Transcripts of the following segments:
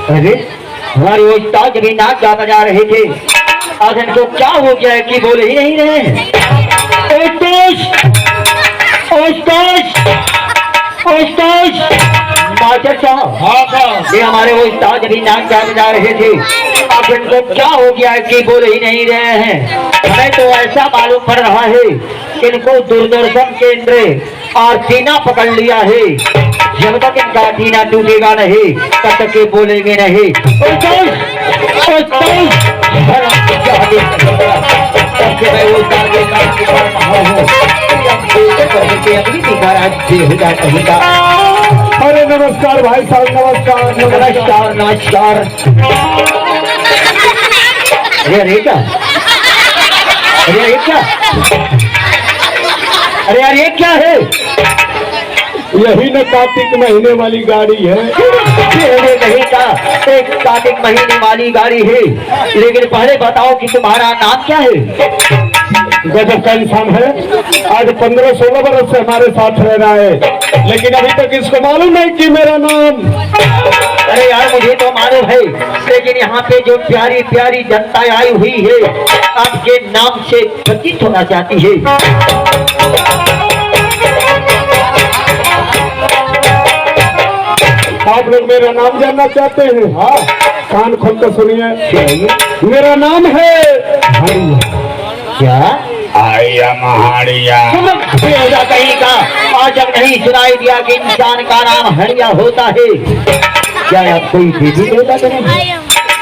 अरे हमारे उस्ताद भी नाक गा बजा रहे थे, आज इनको क्या हो गया है कि बोल ही नहीं रहे हैं। मास्टर साहब, ये हमारे उस्ताद भी नाक गा बजा रहे थे, अब इनको क्या हो गया है कि बोल ही नहीं रहे हैं। हमें तो ऐसा मालूम पड़ रहा है कि इनको दूरदर्शन केंद्र और सीना पकड़ लिया है। जब तक इनका सीना टूटेगा नहीं तब तक ये बोलेंगे नहीं। अरे नमस्कार भाई साहब, नमस्कार नमस्कार नमस्कार। अरे क्या, अरे क्या, अरे यार ये क्या है? यही न कार्तिक महीने वाली गाड़ी है। नहीं का एक कार्तिक महीने वाली गाड़ी है, लेकिन पहले बताओ कि तुम्हारा नाम क्या है? गजब का इंसान है, आज 15-16 बरस से हमारे साथ रह रहा है, लेकिन अभी तक इसको मालूम नहीं कि मेरा नाम। अरे यार मुझे तो मालूम है, लेकिन यहाँ पे जो प्यारी प्यारी जनता आई हुई है आपके नाम से परिचित होना चाहती है। आप लोग मेरा नाम जानना चाहते हैं? हाँ, कान खोल कर सुनिए। मेरा नाम है क्या? आया महाड़िया। कहीं का आज जब नहीं सुनाई दिया कि इंसान का नाम हरिया होता है। क्या आप कोई दीदी होता तो नहीं?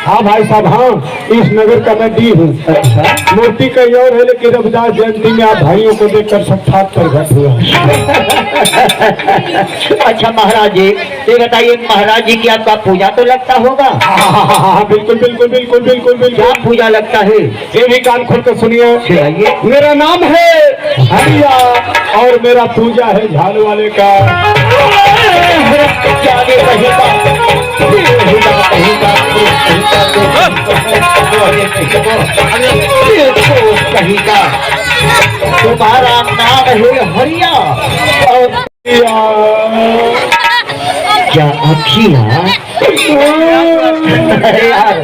हाँ भाई साहब, हाँ, इस नगर का मैं डी हूँ। अच्छा, मूर्ति कहीं और है, लेकिन रविदास जयंती में आप भाइयों को देखकर साक्षात प्रकट हुआ। अच्छा महाराज जी, ये बताइए महाराज जी की आपका पूजा तो लगता होगा? हाँ, बिल्कुल बिल्कुल बिल्कुल बिल्कुल बिल्कुल। क्या पूजा लगता है? ये भी कान खोल कर सुनिए। सुनाइए। मेरा नाम है हरिया और मेरा पूजा है झाल वाले का। कहीं का तुम्हारा नाम है हरिया और क्या अखिया? अरे यार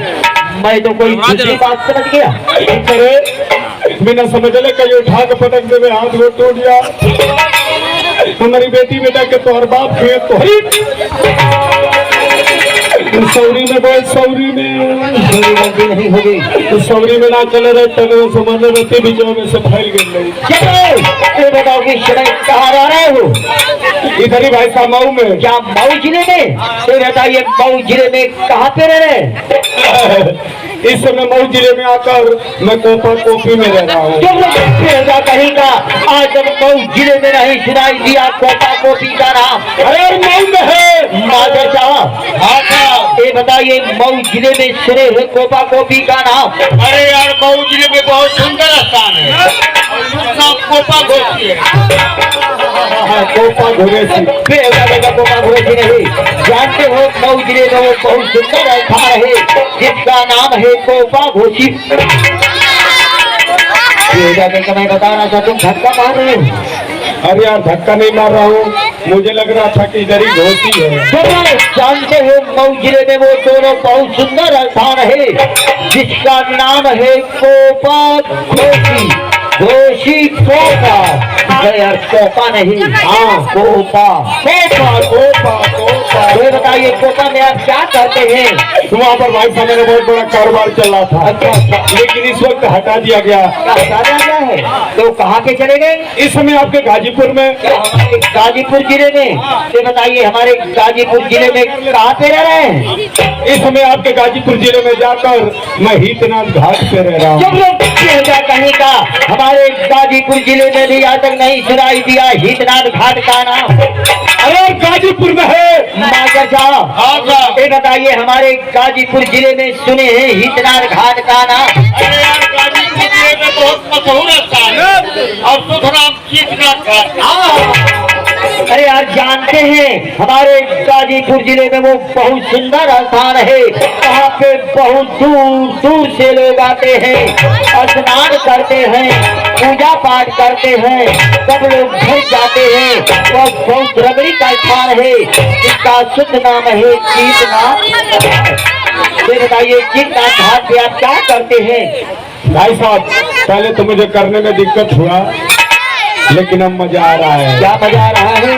मैं तो कोई दूसरी बात समझ गया। अरे बिना समझले कहीं उठा के पटक देवे, हाथ वो टूट गया। हमारी बेटी बेटा के तोहर बाप के तो सौरी में बोल, सौरी में गलती नहीं होगी। तो सौरी में ना चले रहे तब समझ रहते बीचों में से फैल गई। ये बताओ कि कहाँ रह रहे हो? इधर ही भाई साहब, मऊ में। क्या मऊ जिले में? तो बताइए मऊ जिले में कहाँ पे रह रहे? इस समय मऊ जिले में आकर मैं कोपा कोपी में रह रहा हूँ। कहीं का आज जब मऊ जिले में नहीं सुनाई दिया कोपा कोपी का नाम? अरे मऊ में है माधव साहब, ये बताइए मऊ जिले में सुने हुए कोपा कोपी का नाम? अरे यार मऊ जिले में बहुत सुंदर स्थान है, कोपा घोसी है। कोपा घोरेसी। कोपा घोरेसी नहीं जानते हो? मऊ जिले में वो बहुत सुंदर स्थान है जिसका नाम है कोपा घोसी। मैं बताना चाहता हूँ, धक्का मार रहे हो? अरे यार धक्का नहीं मार रहा हूँ, मुझे लग रहा था कि इधर ही घोसी है। जानते हो मऊ जिले में वो दोनों बहुत सुंदर स्थान है जिसका नाम है कोपा घोसी। घोसी कोपा, यार कोपा नहीं, हाँ कोपा। Copa Copa Copa. ये बताइए कोपा में आप क्या करते हैं? वहाँ पर भाई साहब मेरा बहुत बड़ा कारोबार चल रहा था। अच्छा, लेकिन इस वक्त हटा दिया गया। हटा दिया है तो कहाँ पे चले गए? इस समय आपके गाजीपुर में। हमारे गाजीपुर जिले में? ये बताइए हमारे गाजीपुर जिले में कहाँ पे रह रहे हैं? इस समय आपके गाजीपुर जिले में जाकर मैं हितनाथ घाट पे रह रहा हूँ। कहीं का हमारे गाजीपुर जिले में भी आज तक नहीं सुनाई दिया हितनाथ घाट का नाम? अरे गाजीपुर में है। मास्टर साहब, ये बताइए हमारे गाजीपुर जिले में सुने हैं हितनाथ घाट का नाम? अरे यार गाजीपुर जिले में बहुत मशहूर स्थान है और सुखराम शीतनाथ घाट। अरे आप जानते हैं हमारे गाजीपुर जिले में वो बहुत सुंदर स्थान है, वहाँ पे बहुत दूर दूर से लोग आते हैं, स्नान करते हैं, पूजा पाठ करते हैं, सब लोग घर जाते हैं। वह बहुत रबड़ी का स्थान है, जिसका शुद्ध नाम है चीतनाथ। ये बताइए चीतनाथ घाट पे आप क्या करते हैं? भाई साहब पहले तो मुझे करने में दिक्कत हुआ, लेकिन अब मजा आ रहा है। क्या मजा आ रहा है?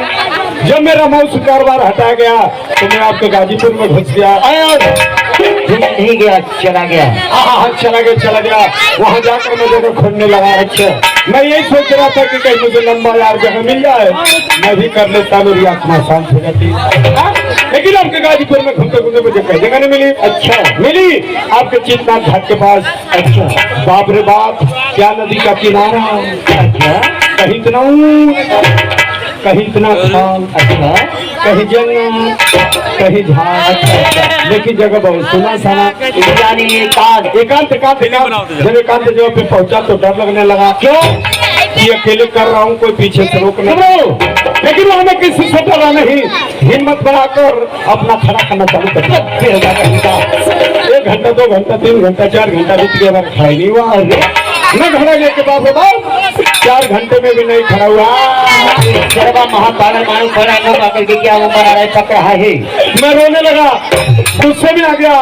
जब मेरा मौस कारोबार हटा गया तो मैं आपके गाजीपुर में घुस गया। नहीं गया, चला गया। हाँ चला गया। वहाँ जाकर मैं जगह खोलने लगा। अच्छा, मैं यही सोच रहा था कि कहीं मुझे लंबा यार जगह मिल जाए, मैं भी कर लेता, मेरी आत्मा शांत हो जाती। लेकिन आपके गाजीपुर में घूमते घूमते मुझे कहीं जगह नहीं मिली। अच्छा, मिली आपके चीतनाथ घाट के पास। अच्छा, बाप रे बाप, क्या नदी का किनारा, अच्छा, कहीं इतना ऊंच, कहीं इतना खाल, अच्छा, कहीं जंगल, कहीं झाड़, लेकिन जगह बहुत सुना सना। यानी एकांत। एकांत जब एकांत जगह पे पहुंचा तो डर लगने लगा। क्यों? कि अकेले कर रहा हूँ, कोई पीछे से रोक नहीं। लेकिन वहां में किसी से डरा नहीं, हिम्मत बढ़ाकर अपना खड़ा करना चालू कर दिया। 1 घंटा 2 घंटा 3 घंटा 4 घंटा बीत गया, मैं खड़ा ही नहीं हुआ। मैं खड़ा लेके बाप 4 घंटे में भी नहीं खड़ा हुआ। सर्वा महापागल मानो खड़ा न पाकर के क्या वो बना रहा चक रहा है। मैं रोने लगा, गुस्से में आ गया,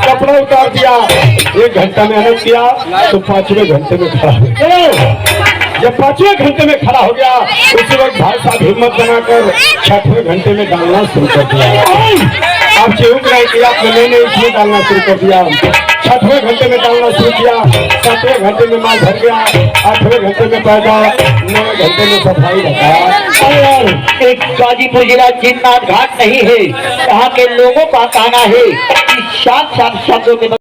कपड़ा उतार दिया। 1 घंटा मेहनत किया तो 5वें घंटे में खड़ा हो गया। जब 5वें घंटे में खड़ा हो गया, उसी वक्त भाई साहब हिम्मत बनाकर 6वें घंटे में डालना शुरू कर दिया। आप चिहुक नहीं किया, मैंने इसमें डालना शुरू कर दिया। 6वें घंटे में डालना शुरू किया, 7वें घंटे में माल भर गया, 8वें घंटे में पैदा, 9वें घंटे में सफाई रखा। एक गाजीपुर जिला चीतनाथ घाट नहीं है, यहाँ के लोगों का कहना है कि साफ साफ शब्दों में